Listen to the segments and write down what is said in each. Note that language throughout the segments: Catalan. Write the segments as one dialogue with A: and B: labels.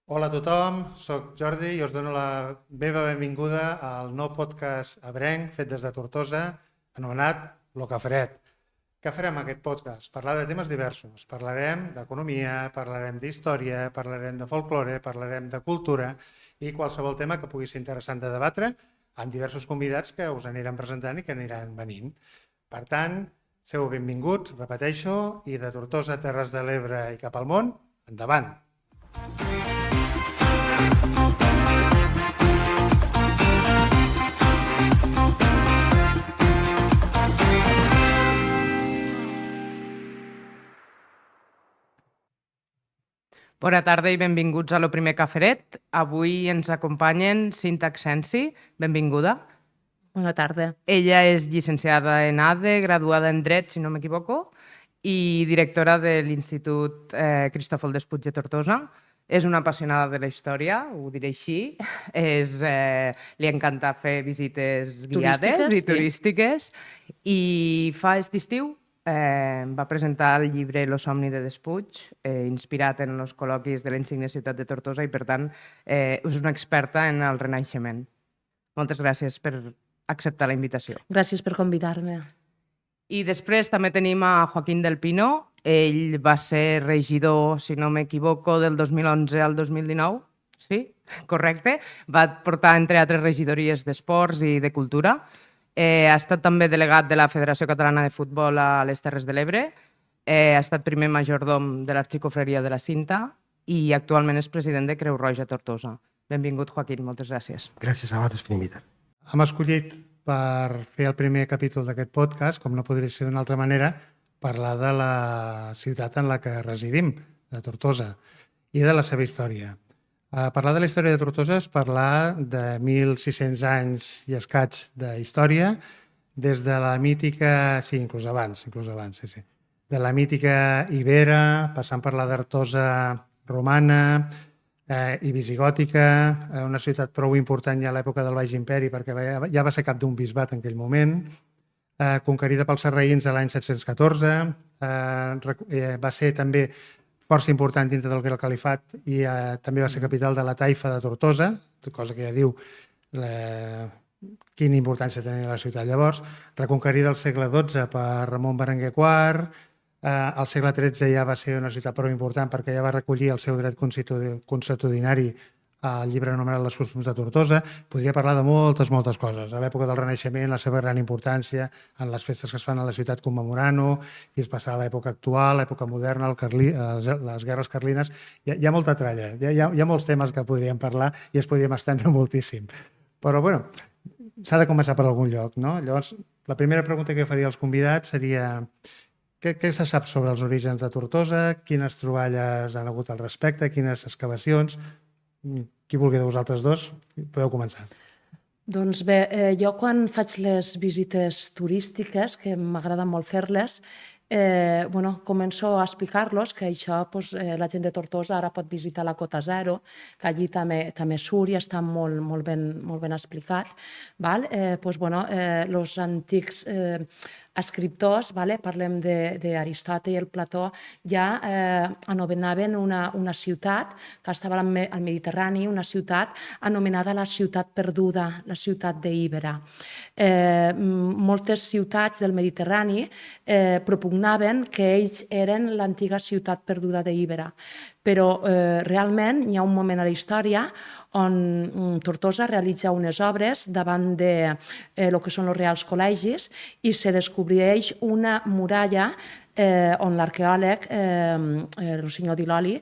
A: Hola a tothom, soc Jordi i us dono la meva benvinguda al nou podcast ebrenc fet des de Tortosa, anomenat Lo Cafret. Què farem en aquest podcast? Parlar de temes diversos. Parlarem d'economia, parlarem d'història, parlarem de folklore, parlarem de cultura i qualsevol tema que pugui ser interessant de debatre amb diversos convidats que us aniran presentant i que aniran venint. Per tant, sou benvinguts, repeteixo, i de Tortosa, Terres de l'Ebre i cap al món, endavant!
B: Bona tarda i benvinguts a Lo Primer Caferet. Avui ens acompanyen Cinta Accensi. Benvinguda.
C: Bona tarda.
B: Ella és llicenciada en ADE, graduada en Dret, si no m'equivoco, i directora de l'Institut Cristòfol Despuig de Tortosa. És una apassionada de la història, ho diré així. Li encanta fer visites guiades i turístiques. I fa aquest estiu va presentar el llibre Lo somni de Despuig, inspirat en els col·loquis de la insigne ciutat de Tortosa i, per tant, és una experta en el Renaixement. Moltes gràcies per acceptar la invitació.
C: Gràcies per convidar-me.
B: I després també tenim a Joaquín del Pino. Ell va ser regidor, si no m'equivoco, del 2011 al 2019. Sí? Correcte. Va portar, entre altres, regidories d'esports i de cultura. Ha estat també delegat de la Federació Catalana de Futbol a les Terres de l'Ebre. Ha estat primer majordom de l'Arxicofreria de la Cinta i actualment és president de Creu Roja Tortosa. Benvingut, Joaquín, moltes gràcies.
D: Gràcies a vosaltres per invitar.
A: Hem escollit per fer el primer capítol d'aquest podcast, com no podria ser d'una altra manera, parlar de la ciutat en la que residim, de Tortosa, i de la seva història. Parlar de la història de Tortosa és parlar de 1.600 anys i escaig de història, des de la mítica, sí, inclús abans, sí. De la mítica ibera, passant per la d'Artosa romana i visigòtica, una ciutat prou important ja a l'època del Baix Imperi, perquè ja va ser cap d'un bisbat en aquell moment, conquerida pels sarraïns l'any 714, va ser també força important dintre del Gran Califat i també va ser capital de la taifa de Tortosa, cosa que ja diu quina importància tenia la ciutat llavors, reconquerida al segle XII per Ramon Berenguer IV, al segle XIII ja va ser una ciutat prou important perquè ja va recollir el seu dret consuetudinari al llibre anomenat Les costums de Tortosa. Podria parlar de moltes coses. A l'època del Renaixement, la seva gran importància en les festes que es fan a la ciutat commemorant-ho, i es passa a l'època actual, l'època moderna, les guerres carlines. Hi ha molta tralla, hi ha molts temes que podríem parlar i es podríem estendre moltíssim. Però, bueno, s'ha de començar per algun lloc, no? Llavors, la primera pregunta que faria als convidats seria què se sap sobre els orígens de Tortosa, quines troballes han hagut al respecte, quines excavacions. Qui vulgui de vosaltres dos, podeu començar.
C: Doncs bé, jo quan faig les visites turístiques, que m'agrada molt fer-les, començo a explicar-los que això la gent de Tortosa ara pot visitar la Cota Zero, que allí també surt i està molt ben explicat. Els antics escriptors, parlem d'Aristòtil i el Plató, ja anomenaven una ciutat que estava al Mediterrani, una ciutat anomenada la ciutat perduda, la ciutat d'Íbera. Moltes ciutats del Mediterrani propugnaven que ells eren l'antiga ciutat perduda d'Íbera, però realment hi ha un moment a la història on Tortosa realitza unes obres davant de el que són els Reals Col·legis i se descobreix una muralla on l'arqueòleg, el senyor Diloli,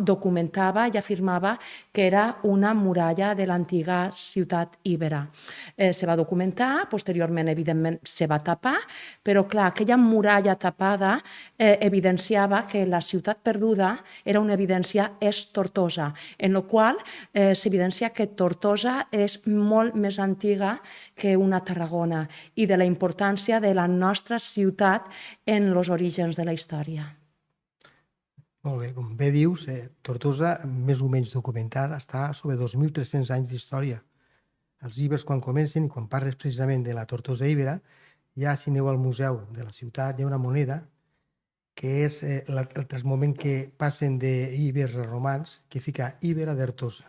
C: documentava i afirmava que era una muralla de l'antiga ciutat íbera. Se va documentar, posteriorment, evidentment, se va tapar, però, clar, aquella muralla tapada evidenciava que la ciutat perduda era una evidència és Tortosa, en la qual s'evidencia que Tortosa és molt més antiga que una Tarragona i de la importància de la nostra ciutat en els orígens de la història.
D: Molt bé, com bé dius, Tortosa, més o menys documentada, està sobre 2.300 anys d'història. Els ibers, quan comencen, i quan parles precisament de la Tortosa íbera, ja si aneu al museu de la ciutat, hi ha una moneda que és el moment que passen d'íbers a romans, que fica Íbera d'Artosa,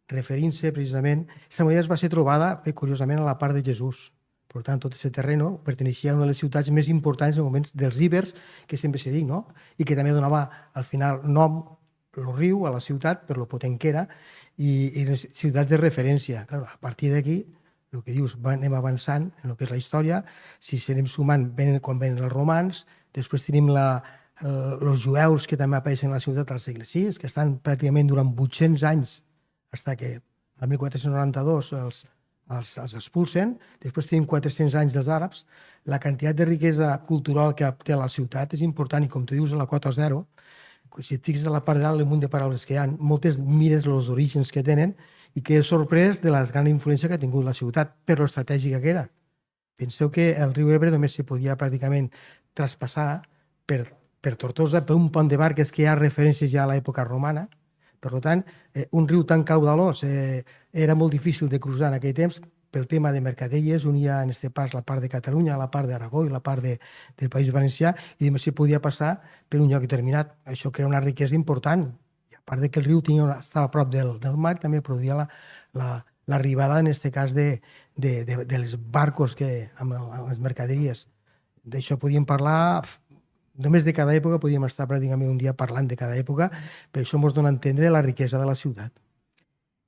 D: referint-se precisament... Aquesta muralla es va ser trobada, curiosament, a la part de Jesús. Per tant, tot aquest terreny perteneixia a una de les ciutats més importants en moments dels íbers, que sempre s'ha dit, no? I que també donava, al final, nom el riu a la ciutat, per lo potent que era, i les ciutats de referència. Clar, a partir d'aquí, el que dius, anem avançant en el que és la història, si s'anem sumant quan venen els romans, després tenim els jueus que també apareixen a la ciutat al segle VI, que estan pràcticament durant 800 anys, fins que el 1492 els expulsen, després tenim 400 anys dels àrabs, la quantitat de riquesa cultural que té la ciutat és important i com tu dius a la quota zero, si et fixes a la part de dalt, el munt de paraules que hi ha, moltes mires els orígens que tenen i que és sorprès de la gran influència que ha tingut la ciutat per l'estratègica que era. Penseu que el riu Ebre només se podia pràcticament traspassar per Tortosa, per un pont de barques que hi ha referències ja a l'època romana. Per tant, un riu tan caudalós era molt difícil de cruzar en aquell temps pel tema de mercaderies, unia en aquest pas la part de Catalunya, la part d'Aragó i la part del País Valencià, i només se podia passar per un lloc determinat. Això crea una riquesa important. I a part de que el riu estava a prop del mar, també produïa l'arribada, en aquest cas, de les barcos amb les mercaderies. D'això podíem parlar... Només de cada època podíem estar pràcticament un dia parlant de cada època, per això ens dona a entendre la riquesa de la ciutat.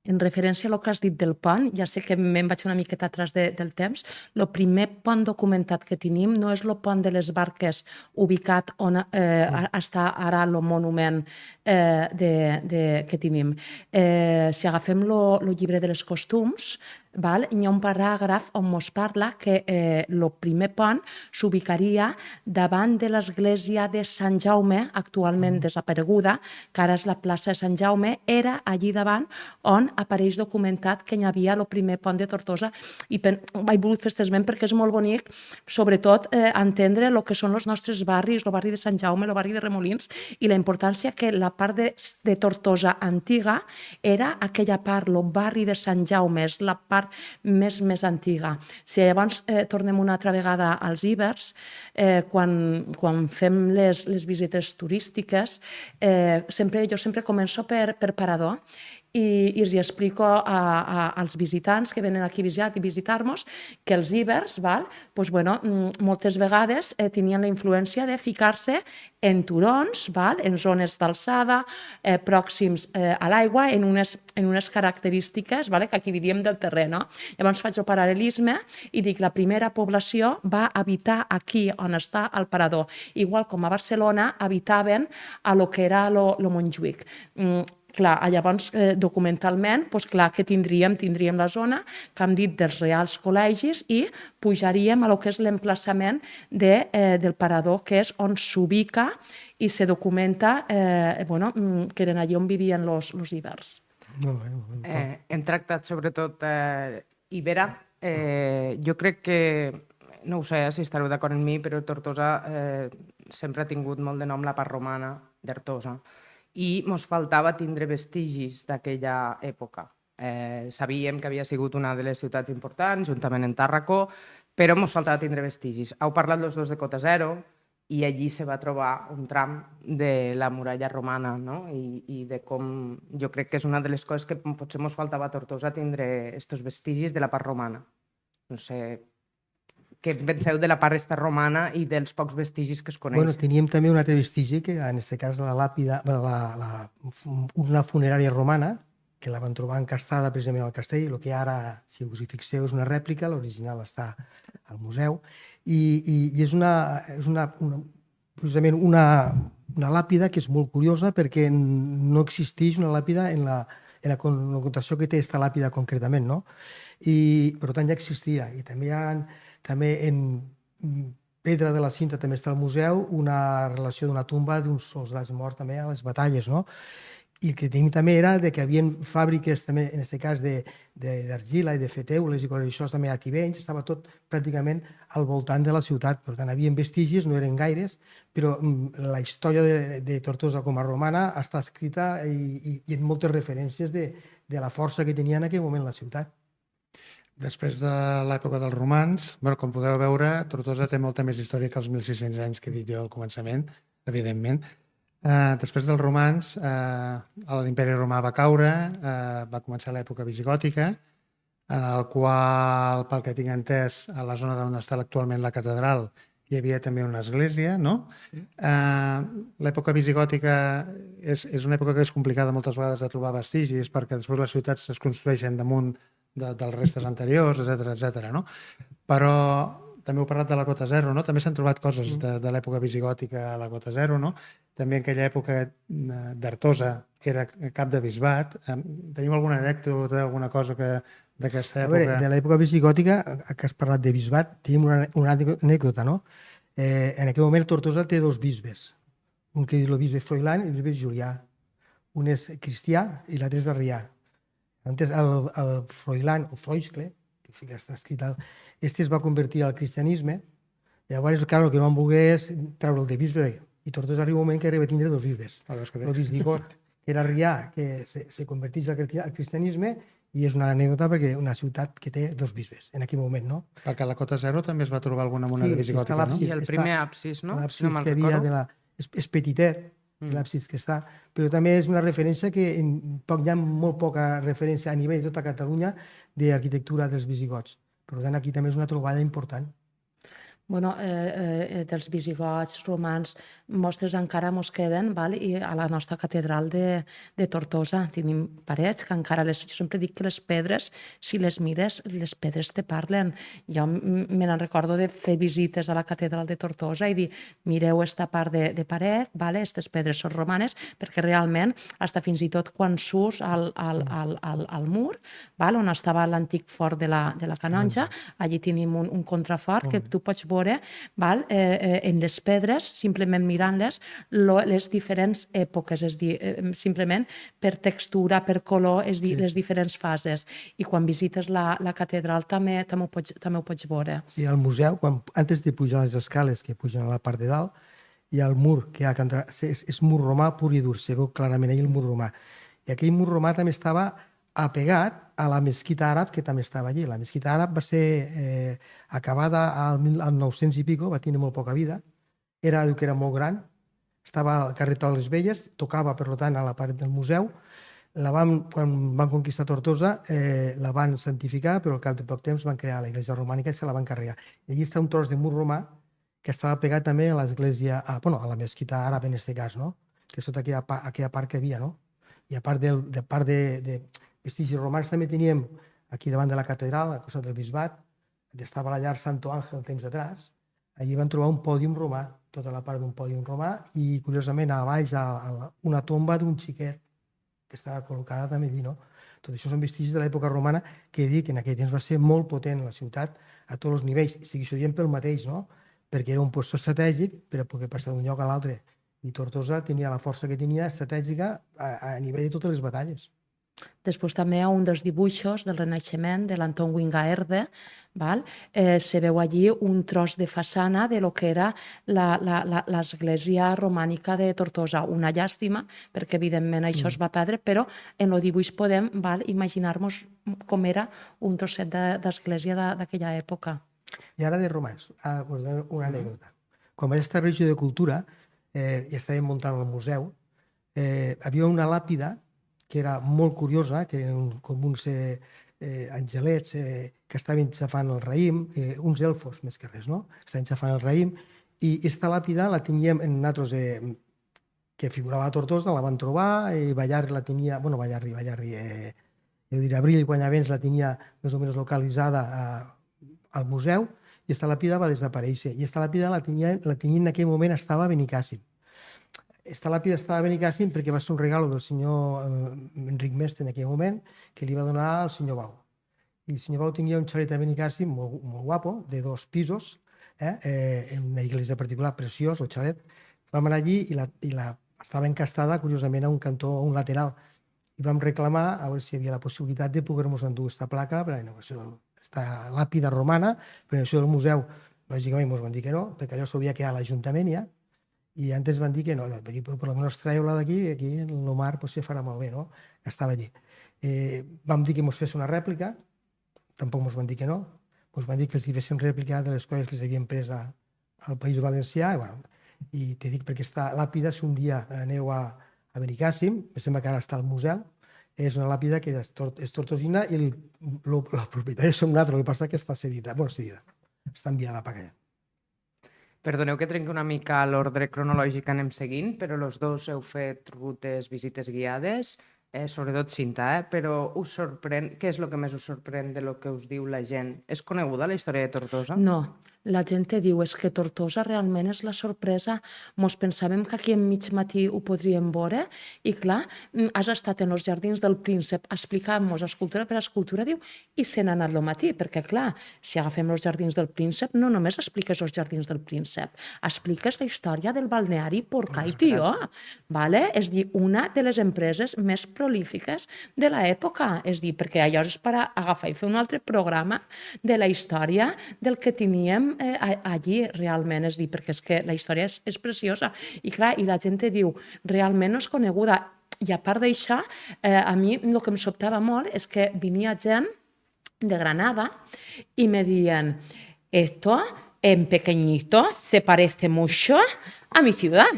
C: En referència a el que has dit del pont, ja sé que me'n vaig una miqueta atrás del temps, el primer pont documentat que tenim no és el pont de les barques ubicat on està ara el monument que tenim. Si agafem el llibre de les costums, hi ha un paràgraf on ens parla que el primer pont s'ubicaria davant de l'església de Sant Jaume, actualment desapareguda, que ara és la plaça de Sant Jaume, era allí davant on apareix documentat que hi havia el primer pont de Tortosa, i vaig voler fer esment perquè és molt bonic, sobretot entendre el que són els nostres barris, el barri de Sant Jaume, el barri de Remolins, i la importància que la part de Tortosa antiga era aquella part, el barri de Sant Jaume, és la part més antiga. Si llavors tornem una altra vegada als íbers, quan fem les visites turístiques, jo sempre començo per Parador, i els explico als visitants que venen aquí a visitar-nos que els íbers moltes vegades tenien la influència de ficar-se en turons, en zones d'alçada, pròxims a l'aigua, en unes característiques que aquí diríem del terreny. Llavors faig el paral·lelisme i dic la primera població va habitar aquí on està el Parador, igual com a Barcelona habitaven a lo que era el Montjuïc. Clar, llavors, documentalment, clar que tindríem la zona que hem dit dels Reals Col·legis i pujaríem a lo que és l'emplaçament del Parador, que és on s'ubica i se documenta que eren allí on vivien els íbers.
B: Hem tractat sobretot Ibera. Jo crec que, no ho sé si estareu d'acord amb mi, però Tortosa sempre ha tingut molt de nom la part romana d'Artosa. I ens faltava tindre vestigis d'aquella època. Sabíem que havia sigut una de les ciutats importants, juntament amb Tàrraco, però ens faltava tindre vestigis. Heu parlat els dos de Cota Zero i allí se va trobar un tram de la muralla romana, no? I de com... Jo crec que és una de les coses que potser ens faltava a Tortosa, tindre aquests vestigis de la part romana. No sé... Què penseu de la part romana i dels pocs vestigis que es coneix?
D: Teníem també un altre vestigi, que en aquest cas la làpida, una funerària romana, que la van trobar encastada precisament al castell, el que ara, si us hi fixeu, és una rèplica, l'original està al museu, i és precisament una làpida que és molt curiosa perquè no existeix una làpida en la connotació que té aquesta làpida concretament, no? I per tant ja existia, i també en pedra de la cinta també està al museu una relació d'una tumba d'uns soldats morts també a les batalles, no? I el que tenim també era que hi havia fàbriques també, en aquest cas, d'argila i de fer teules i coses d'això també a Tivenys, estava tot pràcticament al voltant de la ciutat. Per tant, hi havia vestigis, no eren gaires, però la història de Tortosa com a romana està escrita i en moltes referències de la força que tenia en aquell moment la ciutat.
A: Després de l'època dels romans, com podeu veure, Tortosa té molta més història que els 1.600 anys que he dit jo al començament. evidentment. Després dels romans, l'imperi romà va caure, va començar l'època visigòtica, en el qual, pel que tinc entès, a la zona on està actualment la catedral hi havia també una església, no? L'època visigòtica és una època que és complicada moltes vegades de trobar vestigis perquè després les ciutats es construeixen damunt dels restes anteriors, etc., no? Però també heu parlat de la Cota Zero, no? També s'han trobat coses de l'època visigòtica a la Cota Zero, no? També en aquella època d'Artosa era cap de bisbat. Teniu alguna anècdota, alguna cosa d'aquesta època?
D: A veure, de l'època visigòtica, que has parlat de bisbat, tenim una anècdota, no? En aquell moment Tortosa té dos bisbes. Un que és el bisbe Froilán i el bisbe Julià. Un és cristià i l'altre és arrià. Antes el Froilán, o Freuschle, que està escrit, es va convertir al cristianisme. Llavors, clar, el que no van voler és treure'l de bisbe. I Tortosa arriba un moment que arriba a tindre dos bisbes. El bisbicot, que era arrià, que se converteix al cristianisme, i és una anècdota perquè una ciutat que té dos bisbes en aquell moment, no?
A: Perquè a la Cota Zero també es va trobar alguna moneda visigòtica, no?
B: I el primer absis, no?
D: L'absis que havia és petitet, l'absis que està, però també és una referència que hi ha molt poca referència a nivell de tota Catalunya d'arquitectura dels visigots. Per tant, aquí també és una troballa important.
C: Bueno, dels visigots, romans, mostres encara mos queden, val? I a la nostra catedral de Tortosa tenim parets que encara jo sempre dic que les pedres, si les mires, les pedres te parlen. Jo me n'en recordo de fer visites a la catedral de Tortosa i dir, mireu esta part de paret, vale? Aquestes pedres són romanes, perquè realment, fins i tot quan surts al mur, val? On estava l'antic fort de la Canonja, allí tenim un contrafort que tu pots veure, val? En les pedres, simplement mirant-les, les diferents èpoques, és dir, simplement per textura, per color, és dir, les diferents fases. I quan visites la catedral també ho pots veure.
D: Sí, al museu, antes de pujar les escales que pugen a la part de dalt, hi ha el mur, que és mur romà pur i dur, se veu clarament allà el mur romà. I aquell mur romà també estava apegat a la mesquita àrab, que també estava allí. La mesquita àrab va ser acabada al 900 i pico, va tenir molt poca vida. Era molt gran, estava al carrer Taules Velles, tocava, per tant, a la paret del museu. Quan van conquistar Tortosa, la van santificar, però al cap de poc temps van crear la iglesia romànica i se la van carregar. I allí està un tros de mur romà que estava pegat també a l'església, a la mesquita àrab en aquest cas, no? Que és tota aquella part que havia, no? I a part de vestigis romans també teníem aquí davant de la catedral, a costat del bisbat, estava la llar Santo Ángel temps atrás, allí van trobar un pòdium romà, tota la part d'un pòdium romà, i curiosament a baix una tomba d'un xiquet que estava col·locada també allí, no? Tot això són vestigis de l'època romana que dic que en aquell temps va ser molt potent la ciutat a tots els nivells, i això diem pel mateix, no? Perquè era un lloc estratègic per a poder passar d'un lloc a l'altre. I Tortosa tenia la força que tenia estratègica a nivell de totes les batalles.
C: Després també a un dels dibuixos del Renaixement de l'Anton Wingaerde, se veu allí un tros de façana de lo que era l'església romànica de Tortosa. Una llàstima, perquè evidentment això es va perdre, però en el dibuix podem imaginar-nos com era un trosset d'església d'aquella època.
D: I ara de romans, una anècdota. Quan vaig estar a Regió de Cultura i estàvem muntant el museu, havia una làpida que era molt curiosa, que eren com uns angelets que estaven xafant el raïm, uns elfos més que res, no? Estaven xafant el raïm, i aquesta làpida la teníem en nosaltres, que figurava a Tortosa, la van trobar, i Ballarri la tenia, jo diria Abril i Guanyavents la tenia més o menys localitzada al museu, i aquesta làpida va desaparèixer. I aquesta làpida la tenia en aquell moment, estava a Benicàssim. Esta làpida estava a Benicàssim perquè va ser un regal del senyor Enric Mestre en aquell moment que li va donar al senyor Bau. I el senyor Bau tenia un xalet a Benicàssim molt guapo, de 2 pisos, en una iglesia particular, preciós, el xalet. Vam anar allí i estava encastada, curiosament, a un cantó, a un lateral. I vam reclamar a veure si hi havia la possibilitat de poder-nos endur aquesta placa per a la inauguració d'esta làpida romana, per a la inauguració del museu. Lògicament ens van dir que no, perquè allò s'havia quedat a l'Ajuntament ja, i antes van dir que no, però per almenys treu-la d'aquí, aquí l'Omar se farà molt bé, no? Estava allí. Vam dir que ens fes una rèplica, tampoc ens van dir que no, ens van dir que els hi fessin rèplica de les coses que els havien pres al País Valencià, i te dic perquè aquesta làpida, si un dia aneu a Benicàssim, em sembla que ara està al museu, és una làpida que és tortosina i la propietària és un altre, el que passa que està cedida, està enviada per allà.
B: Perdoneu que trenqui una mica l'ordre cronològic que anem seguint, però els dos heu fet rutes, visites guiades, sobretot Cinta, però us sorprèn, què és el que més us sorprèn de lo que us diu la gent? És coneguda la història de Tortosa?
C: No, la gent te diu és que Tortosa realment és la sorpresa. Mos pensàvem que aquí en mig matí ho podríem veure i clar, has estat en els jardins del Príncep explicant-nos escultura per escultura, diu, i se n'ha anat el matí, perquè clar, si agafem els jardins del Príncep, no només expliques els jardins del Príncep, expliques la història del balneari Porcà i Tió, vale? És dir, una de les empreses més prolífiques de l'època, és dir, perquè allò és per agafar i fer un altre programa de la història del que teníem allí realment, és dir, perquè és que la història és preciosa i clar, i la gent te diu, realment no és coneguda, i a part d'això, a mi el que em sobtava molt és que venia gent de Granada i me diuen, esto en pequeñito se parece mucho a mi ciudad.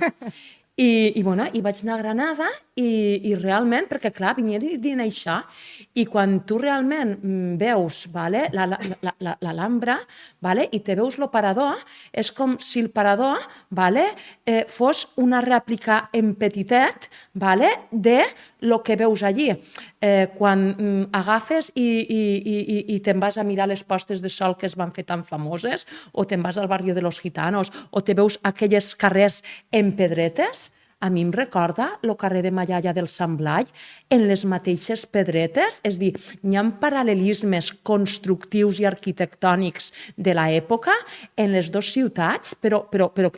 C: I vaig anar a Granada i realment, perquè clar, venia dient això, i quan tu realment veus l'Alhambra i te veus l'operador, és com si el parador fos una rèplica en petitet de lo que veus allí. Quan agafes i te'n vas a mirar les postes de sol que es van fer tan famoses, o te'n vas al barri de los Gitanos, o te veus aquelles carrers en pedretes, a mi em recorda el carrer de Mallalla del Sant Blai en les mateixes pedretes, és a dir, hi ha paral·lelismes constructius i arquitectònics de l'època en les dues ciutats, però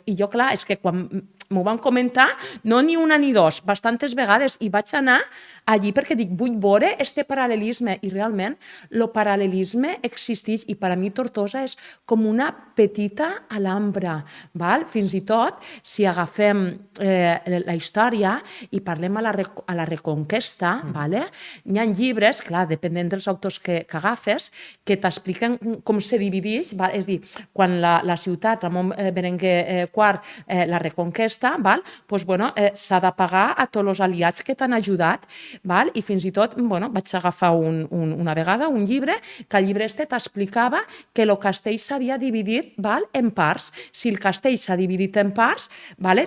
C: i jo, clar, és que quan m'ho van comentar, no ni una ni dos, bastantes vegades, i vaig anar allí perquè dic, vull veure este paral·lelisme, i realment el paral·lelisme existeix, i per a mi Tortosa és com una petita Alhambra, val? Fins i tot, si agafem la història i parlem a la Reconquesta, hi ha llibres, clar, depenent dels autors que agafes, que t'expliquen com se divideix, és a dir, quan la ciutat, Ramon Berenguer IV, la Reconquesta, s'ha de pagar a tots els aliats que t'han ajudat, i fins i tot vaig agafar una vegada un llibre, que el llibre t'explicava que el castell s'havia dividit en parts. Si el castell s'ha dividit en parts,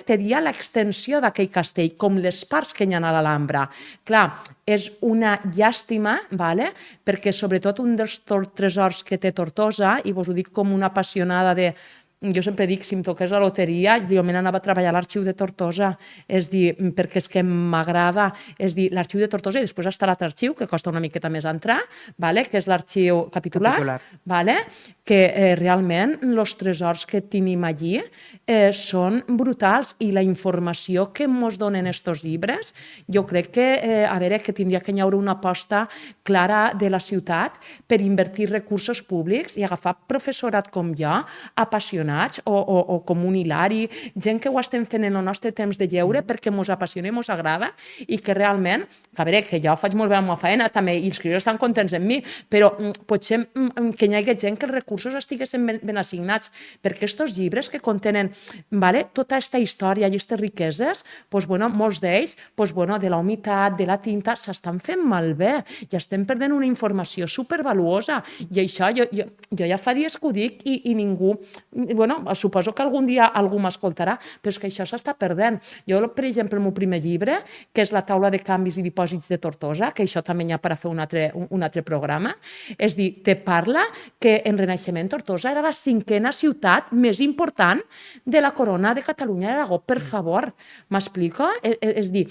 C: te dia l'extensió d'aquell castell, com les parts que hi ha a l'Alhambra. Clar, és una llàstima, perquè sobretot un dels tresors que té Tortosa, i vos ho dic com una apassionada de... Jo sempre dic, si em toqués la loteria, jo me n'anava a treballar a l'Arxiu de Tortosa, és dir, perquè és que m'agrada, és dir, l'Arxiu de Tortosa, i després està l'altre arxiu, que costa una miqueta més entrar, que és l'Arxiu Capitular, que realment els tresors que tenim allí són brutals, i la informació que ens donen aquests llibres, jo crec que, a veure, que tindria que hi haure una aposta clara de la ciutat per invertir recursos públics i agafar professorat com jo, apassionat, o com un Hilari, gent que ho estem fent en el nostre temps de lleure perquè ens apassiona i ens agrada, i que realment, que a veure, que jo faig molt bé la meva feina també, i els crios estan contents amb mi, però potser que hi hagi gent que els recursos estiguessin ben assignats, perquè aquests llibres que contenen tota aquesta història i aquestes riqueses, molts d'ells, de la humitat, de la tinta, s'estan fent malbé, i estem perdent una informació supervaluosa, i això jo ja fa dies que ho dic i ningú... suposo que algun dia algú m'escoltarà, però és que això s'està perdent. Jo, per exemple, el meu primer llibre, que és la taula de canvis i dipòsits de Tortosa, que això també hi ha per a fer un altre programa, és dir, te parla que en Renaixement Tortosa era la 5a ciutat més important de la corona de Catalunya i Aragó. Per favor, m'explico? És dir,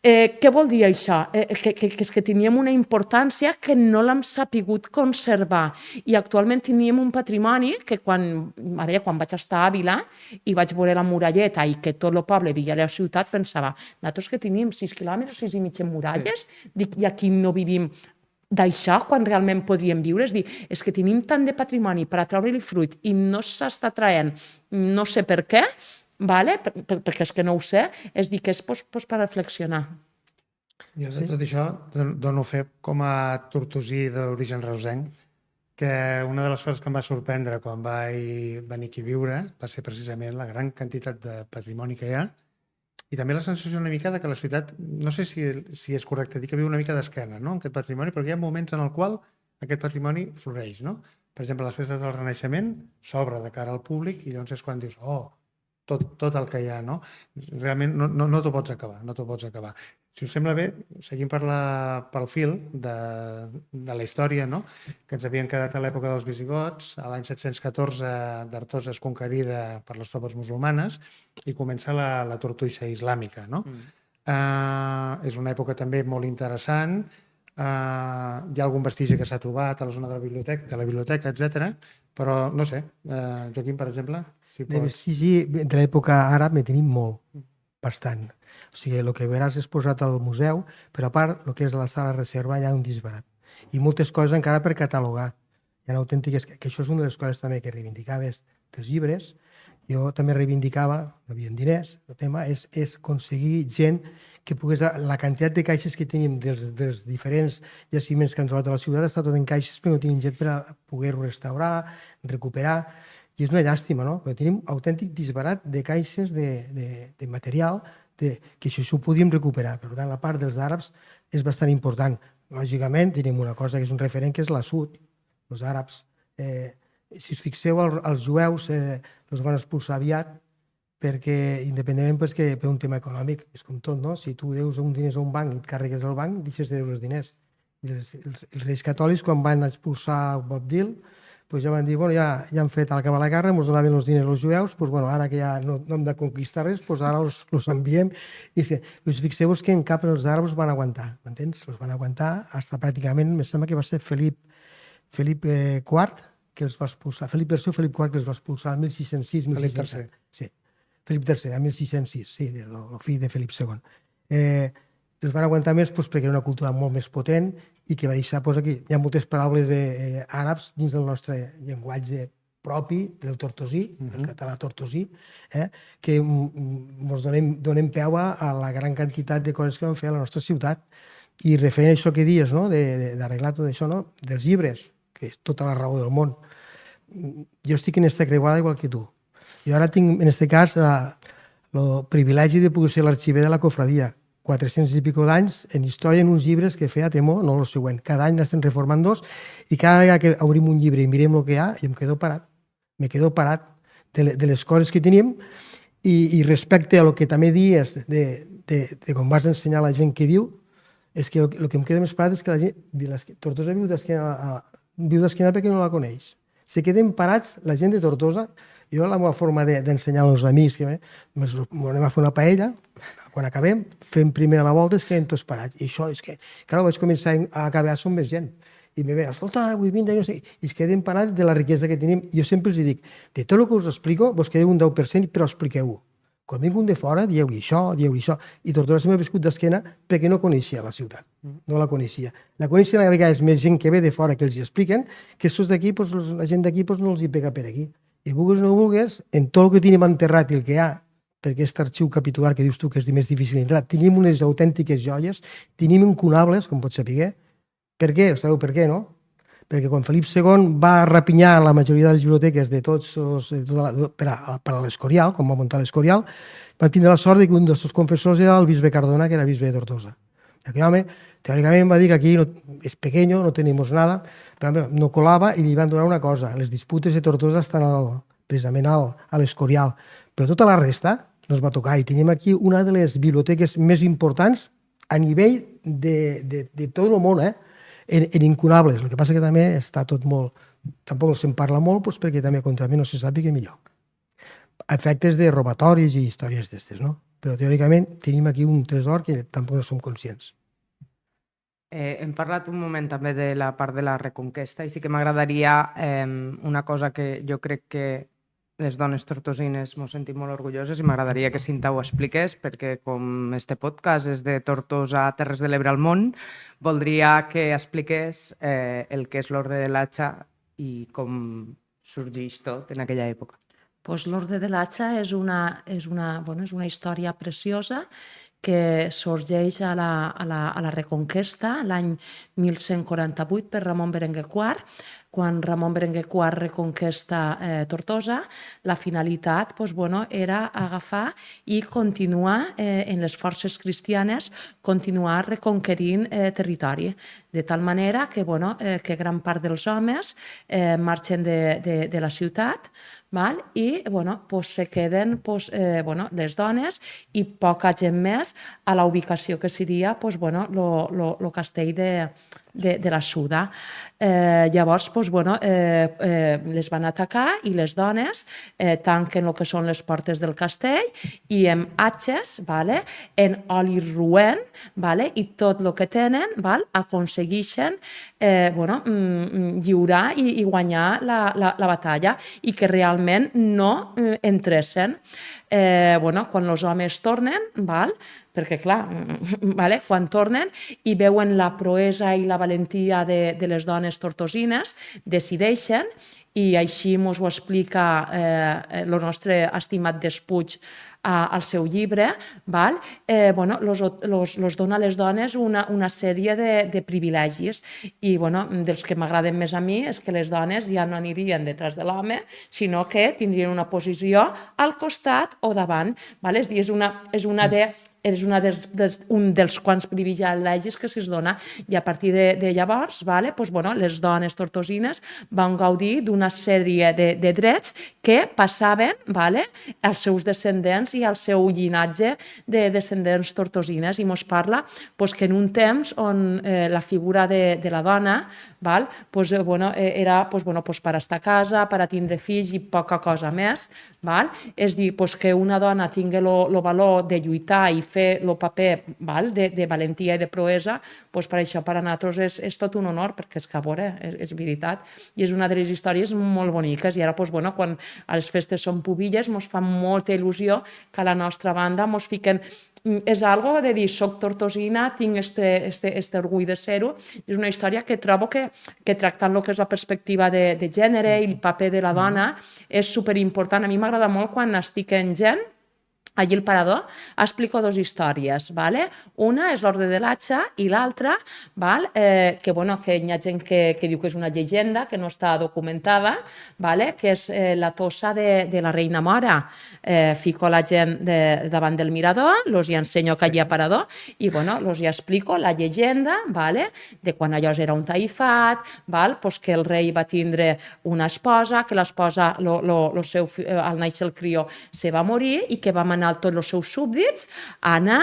C: què vol dir això? Que teníem una importància que no l'hem sapigut conservar, i actualment teníem un patrimoni que quan vaig estar a Àvila i vaig veure la muralleta i que tot el poble veia la ciutat, pensava, nosaltres que tenim 6 quilòmetres, 6 i mig en muralles, i aquí no vivim d'això quan realment podríem viure. És que tenim tant de patrimoni per a treure-li fruit i no s'està traient, no sé per què, perquè és que no ho sé, és dir, que és per reflexionar.
A: Jo de tot això dono fe com a tortosí d'origen reusenc, que una de les coses que em va sorprendre quan vaig venir aquí a viure va ser precisament la gran quantitat de patrimoni que hi ha i també la sensació una mica de que la ciutat, no sé si és correcte dir que viu una mica d'esquena, no?, en aquest patrimoni, però hi ha moments en el qual aquest patrimoni floreix, no? Per exemple, les festes del Renaixement s'obre de cara al públic i llavors és quan dius, tot el que hi ha, no? Realment no t'ho pots acabar, no t'ho pots acabar. Si us sembla bé, seguim pel fil de la història, no?, que ens havien quedat a l'època dels visigots. A l'any 714 d'Artosa és conquerida per les tropes musulmanes i comença la Tortoixa islàmica, no? És una època també molt interessant. Hi ha algun vestigi que s'ha trobat a la zona de la biblioteca, etc. Però no sé, Joaquim, per exemple, si
D: De
A: pots...
D: vestigi de l'època àrab ne tenim molt, bastant. O sigui, el que veràs exposat al museu, però a part, el que és la sala reserva, hi ha un disbarat. I moltes coses encara per catalogar. Hi ha autèntiques... Que això és una de les coses també que reivindicaves dels llibres. Jo també reivindicava, no havia diners, el tema és aconseguir gent que pogués... La quantitat de caixes que tenim dels diferents jaciments que han trobat a la ciutat està tot en caixes, però no tenim gent per a poder-ho restaurar, recuperar. I és una llàstima, no? Però tenim autèntic disbarat de caixes de material que això ho podíem recuperar. Per tant, la part dels àrabs és bastant important. Lògicament, tenim una cosa que és un referent, que és l'assut. Els àrabs, si us fixeu, els jueus els van expulsar aviat perquè, independentment per un tema econòmic, és com tot, no? Si tu deus un diners a un banc i et carregues el banc, deixes de deure els diners. I els reis catòlics, quan van expulsar Bob Dyl, ja van dir, bueno, ja han fet al cabo la guerra, ens donaven els diners als jueus, ara que ja no hem de conquistar res, ara els enviem. I fixeu-vos que en cap els àrabs van aguantar, m'entens? Els van aguantar fins pràcticament, em sembla que va ser Felip IV, que els va expulsar, Felip III o Felip IV, que els va expulsar el 1606, 1607. Sí, Felip III, el 1606, sí, el fill de Felip II. Els van aguantar més perquè era una cultura molt més potent i que va deixar, aquí, hi ha moltes paraules àrabs dins del nostre llenguatge propi, del tortosí, del català tortosí, que ens donem peu a la gran quantitat de coses que vam fer a la nostra ciutat. I referent a això que dius, no?, d'arreglar tot això, no?, dels llibres, que és tota la raó del món. Jo estic en esta creuada igual que tu. Jo ara tinc, en aquest cas, el privilegi de poder ser l'arxiver de la cofradia. 400 i pico d'anys en història, en uns llibres que feia temor, no el següent. Cada any n'estem reformant dos i cada vegada que obrim un llibre i mirem el que hi ha, jo em quedo parat. Me quedo parat de les coses que tenim i respecte a el que també dies de com vas ensenyar a la gent que diu, és que el que em queda més parat és que la gent... Tortosa viu d'esquena perquè no la coneix. Se queden parats, la gent de Tortosa, jo la meva forma d'ensenyar als amics, que anem a fer una paella, quan acabem, fem primer a la volta, es queden tots parats. I això és que, clar, vaig començar a acabar amb més gent. I me ve, escolta, vull vindre, no sé, i es queden parats de la riquesa que tenim. Jo sempre els dic, de tot el que us explico, vos quedeu un 10%, però expliqueu-ho. Quan vinc de fora, dieu-li això. I Tortosa m'ha viscut d'esquena perquè no coneixia la ciutat. No la coneixia. La coneixia a vegades més gent que ve de fora que els hi expliquen, que estos d'aquí, la gent d'aquí no els hi pega per aquí. I vulguis o no vulguis, en tot el que tenim enterrat i el que hi ha, perquè aquest arxiu capitular que dius tu que és més difícil d'entrar, tenim unes autèntiques joies, tenim incunables, com pots saber. Per què? Sabeu per què, no? Perquè quan Felip II va rapinyar la majoria de les biblioteques de tots per a l'Escorial, quan va muntar l'Escorial, van tindre la sort que un dels seus confessors era el bisbe Cardona, que era bisbe de Tortosa. I aquell home, teòricament, va dir que aquí és pequeño, no tenim nada, però no colava i li van donar una cosa. Les disputes de Tortosa estan precisament a l'Escorial, però tota la resta no es va tocar. I tenim aquí una de les biblioteques més importants a nivell de tot el món, en incunables. El que passa que també està tot molt... Tampoc se'n parla molt, perquè també contra mi no se sàpiga millor. Efectes de robatoris i històries d'estes, no? Però teòricament tenim aquí un tresor que tampoc no som conscients.
B: Hem parlat un moment també de la part de la reconquesta i sí que m'agradaria una cosa que jo crec que les dones tortosines m'ho sentim molt orgulloses i m'agradaria que Cinta ho expliqués perquè com este podcast és de Tortosa, Terres de l'Ebre al món, voldria que expliqués el que és l'Orde de l'Atxa i com sorgeix tot en aquella època.
C: Pues l'Orde de l'Atxa és una història preciosa que sorgeix a la Reconquesta l'any 1148 per Ramon Berenguer IV, quan Ramon Berenguer IV reconquesta Tortosa, la finalitat era agafar i continuar en les forces cristianes, continuar reconquerint territori, de tal manera que gran part dels homes marxen de la ciutat, i se queden les dones i poca gent més a la ubicació que seria el castell de la Suda. Llavors les van atacar i les dones tanquen el que són les portes del castell i amb atxes, en oli roent, i tot el que tenen aconsegueixen lliurar i guanyar la batalla i que realment no entressin. Quan els homes tornen, perquè clar, quan tornen i veuen la proesa i la valentia de les dones tortosines, decideixen, i així ens ho explica el nostre estimat Despuig al seu llibre, els dona a les dones una sèrie de privilegis i dels que m'agraden més a mi és que les dones ja no anirien detrás de l'home, sinó que tindrien una posició al costat o davant. És un dels quants privilegis que se'ls dona i a partir de llavors les dones tortosines van gaudir d'una sèrie de drets que passaven als seus descendents i al seu llinatge de descendents tortosines i ens parla que en un temps on la figura de la dona era per estar a casa, per a tindre fills i poca cosa més, és dir, que una dona tingui el valor de lluitar i fer el paper de valentia i de proesa, per això per a nosaltres és tot un honor, perquè és que a veure, és veritat, i és una de les històries molt boniques, i ara quan a les festes són pubilles ens fa molta il·lusió que a la nostra banda ens fiquen. És algo de dir, soc tortosina, tinc este orgull de ser-ho. És una història que trobo que tractant el que és la perspectiva de gènere i el paper de la dona és superimportant. A mi m'agrada molt quan estic en gent, allí al Parador, explico dues històries. Una és l'Orde de l'Atxa i l'altra, que hi ha gent que diu que és una llegenda, que no està documentada, que és la tossa de la Reina Mora. Fico la gent davant del mirador, els hi ensenyo que allà a Parador i els hi explico la llegenda de quan allò era un taifat, que el rei va tindre una esposa, que l'esposa, al néixer el crió, se va morir i que va manar tots els seus súbdits a anar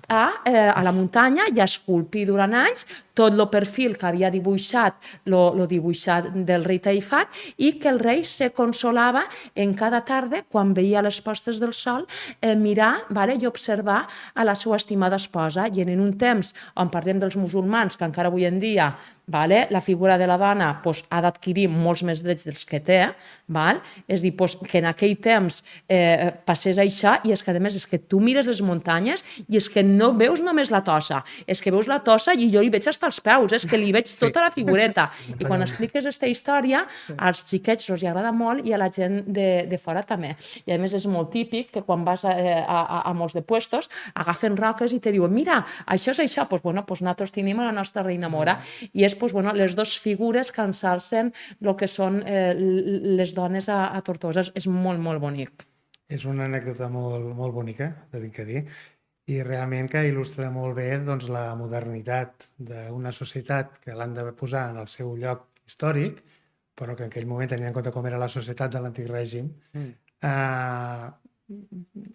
C: a la muntanya i a esculpir durant anys tot el perfil que havia dibuixat el dibuixat del rei Taifat i que el rei se consolava en cada tarda, quan veia les postes del sol, mirar i observar a la seva estimada esposa. I en un temps on parlem dels musulmans, que encara avui en dia la figura de la dona ha d'adquirir molts més drets dels que té, és dir, que en aquell temps passés això, i és que a més és que tu mires les muntanyes i és que no veus només la tossa, és que veus la tossa i jo hi veig fins als peus, és que li veig tota la figureta. I quan expliques aquesta història, als xiquets els agrada molt i a la gent de fora també. I a més és molt típic que quan vas a molts de puestos agafen roques i te diuen, mira, això és això, doncs nosaltres tenim a la nostra Reina Mora i és les dues figures que ensalcen el que són les dones a Tortosa. És molt, molt bonic.
A: És una anècdota molt bonica, t'he de dir, i realment que il·lustra molt bé la modernitat d'una societat que l'han de posar en el seu lloc històric, però que en aquell moment, tenint en compte com era la societat de l'antic règim,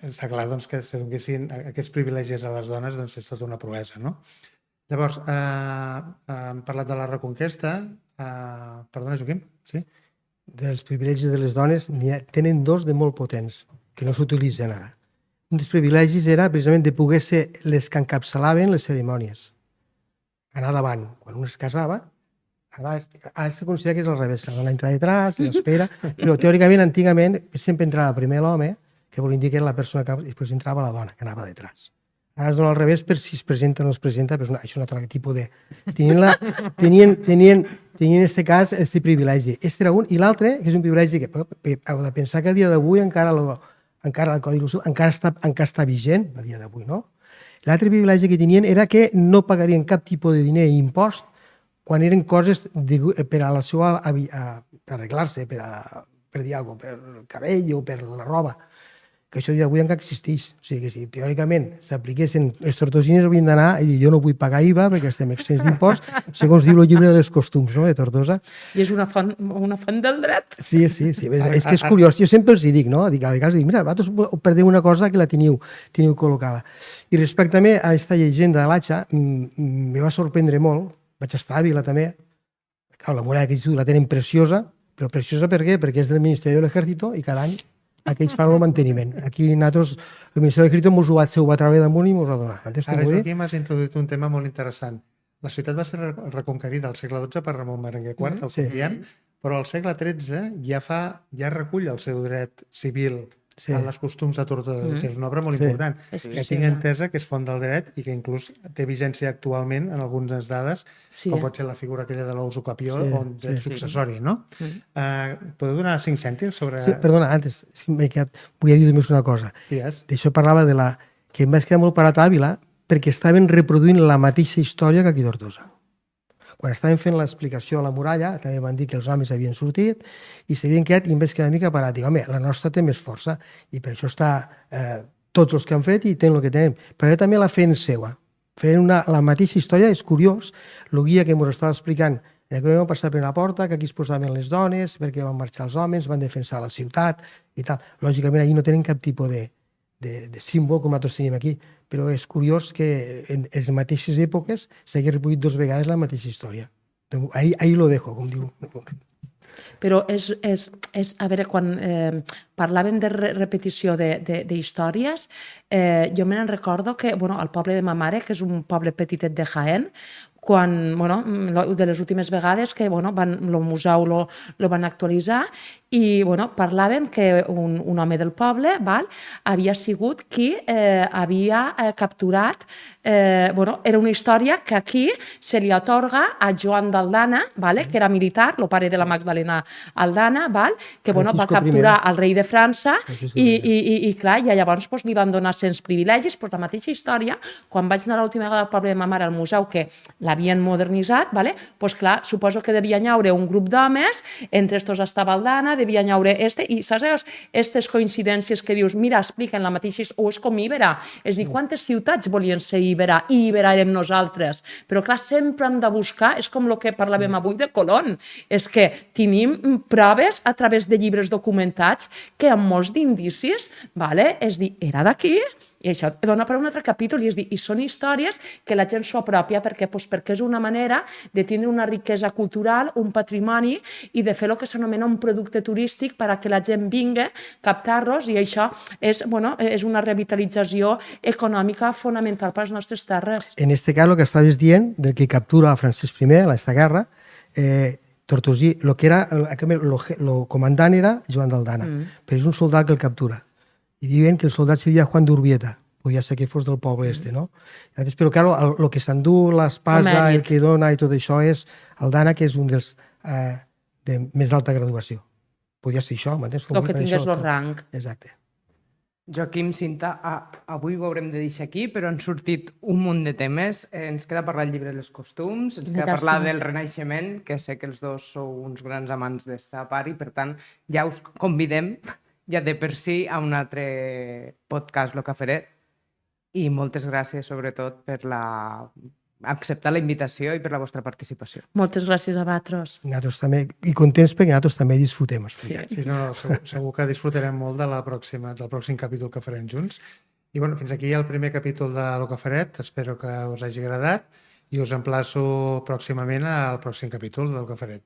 A: està clar que se donessin aquests privilegis a les dones és tota una proesa, no? Llavors, hem parlat de la Reconquesta. Perdona, Joaquim? Sí?
D: Dels privilegis de les dones, tenen dos de molt potents, que no s'utilitzen ara. Un dels privilegis era precisament de poder ser les que encapçalaven les cerimònies. Anar davant. Quan un es casava, ara se considera que és al revés. La dona entra detrás, l'espera, però teòricament, antigament, sempre entrava primer l'home, que vol dir que era la persona que... i després entrava la dona, que anava detrás. Ara es dona al revés per si es presenta o no es presenta, però això és un altre tipus de... Tenien en aquest cas aquest privilegi. Este era un, i l'altre, que és un privilegi que heu de pensar que a dia d'avui encara el Codi Civil encara està vigent, a dia d'avui, no? L'altre privilegi que tenien era que no pagarien cap tipus de diner i impost quan eren coses per a la seva per arreglar-se, per dir alguna cosa, per el cabell o per la roba, que això dia d'avui encara existeix. O sigui que si teòricament s'apliquessin les tortosines haurien d'anar i dir jo no vull pagar IVA perquè estem exents d'impost, segons diu el llibre dels costums, no?, de Tortosa.
C: I és una font del dret.
D: Sí. És que és curiós. Jo sempre els hi dic, no? A vegades dic, mira, vosaltres perdeu una cosa que la teniu col·locada. I respecte a aquesta llegenda de l'Atxa, me va sorprendre molt. Vaig estar a Àvila també. Clar, la muralla que la tenen preciosa, però preciosa per què? Perquè és del Ministeri de l'Ejército i cada any aquells fan el manteniment. Aquí nosaltres, el Ministeri de l'Ejército ens ho va treure damunt i ens ho ha donat.
A: Ara, Joaquim, has introduït un tema molt interessant. La ciutat va ser reconquerida al segle XII per Ramon Berenguer IV, el que diem, però al segle XIII ja recull el seu dret civil en els costums de Tortosa, que és una obra molt important, que tinc entesa que és font del dret i que inclús té vigència actualment en algunes dades, com pot ser la figura aquella de l'usucapió o del successori, no? Podeu donar 5 cèntims sobre...
D: Sí, perdona, antes, volia dir només una cosa. D'això parlava de que em vaig quedar molt parat a Àvila perquè estaven reproduint la mateixa història que aquí a Tortosa. Quan estàvem fent l'explicació a la muralla, també van dir que els homes havien sortit i s'havien quedat i em vaig quedar una mica parat. Dic, home, la nostra té més força i per això està tots els que han fet i tenen el que tenen. Però també la feien seua. Feien la mateixa història, és curiós, el guia que ens estava explicant, en aquell moment van passar per una porta, que aquí es posaven les dones, perquè van marxar els homes, van defensar la ciutat i tal. Lògicament, allà no tenen cap tipus de símbol com nosaltres tenim aquí, però és curiós que en les mateixes èpoques s'hagi reproduït 2 vegades la mateixa història. Ahí lo dejo, com diu.
C: Però a veure, quan parlàvem de repetició d'històries, jo me'n recordo que al poble de ma mare, que és un poble petitet de Jaén, quan, de les últimes vegades que el museu lo van actualitzar i parlaven que un home del poble havia sigut qui havia capturat, era una història que aquí se li atorga a Joan d'Aldana, que era militar, el pare de la Magdalena Aldana, que va capturar el rei de França i clar, i llavors li van donar cents privilegis. La mateixa història, quan vaig anar l'última vegada al poble de ma mare al museu, que l'havien modernitzat, clar, suposo que devia haure un grup d'homes, entre estos estava Aldana, devia haure i saps aquestes coincidències que dius, mira, expliquen la mateixa història, o és com Ibera, és dir, quantes ciutats volien ser Ibera i Ibera érem nosaltres, però clar, sempre hem de buscar, és com el que parlàvem avui de Colón, és que tenim proves a través de llibres documentats que amb molts d'indicis, és dir, era d'aquí. I això dona per un altre capítol, i són històries que la gent s'ho apropia perquè és una manera de tindre una riquesa cultural, un patrimoni i de fer el que s'anomena un producte turístic perquè la gent vingui, captar-los, i això és una revitalització econòmica fonamental per les nostres terres.
D: En aquest cas, el que estaves dient, del que captura Francesc I en aquesta guerra, Tortosí, el comandant era Joan d'Aldana, però és un soldat que el captura. I diuen que el soldat seria Juan d'Urbieta, podia ser que fos del poble no? Però, clar, el que s'endú l'espasa, el que dona i tot això és Aldana, que és un dels de més alta graduació. Podia ser això, m'entens?
C: El que tingués el rang.
D: Exacte.
B: Joaquim, Cinta, avui ho haurem de deixar aquí, però han sortit un munt de temes. Ens queda parlar del llibre dels costums, ens queda parlar del Renaixement, que sé que els dos sou uns grans amants d'esta part i, per tant, ja us convidem ja de per si a un altre podcast, Lo Caferet. I moltes gràcies, sobretot, per acceptar la invitació i per la vostra participació.
C: Moltes gràcies a vosaltres.
D: Nosaltres també, i contents perquè nosaltres també disfrutem.
A: Sí, segur que disfrutarem molt del pròxim capítol que farem junts. I fins aquí el primer capítol de Lo Caferet. Espero que us hagi agradat i us emplaço pròximament al pròxim capítol del Caferet.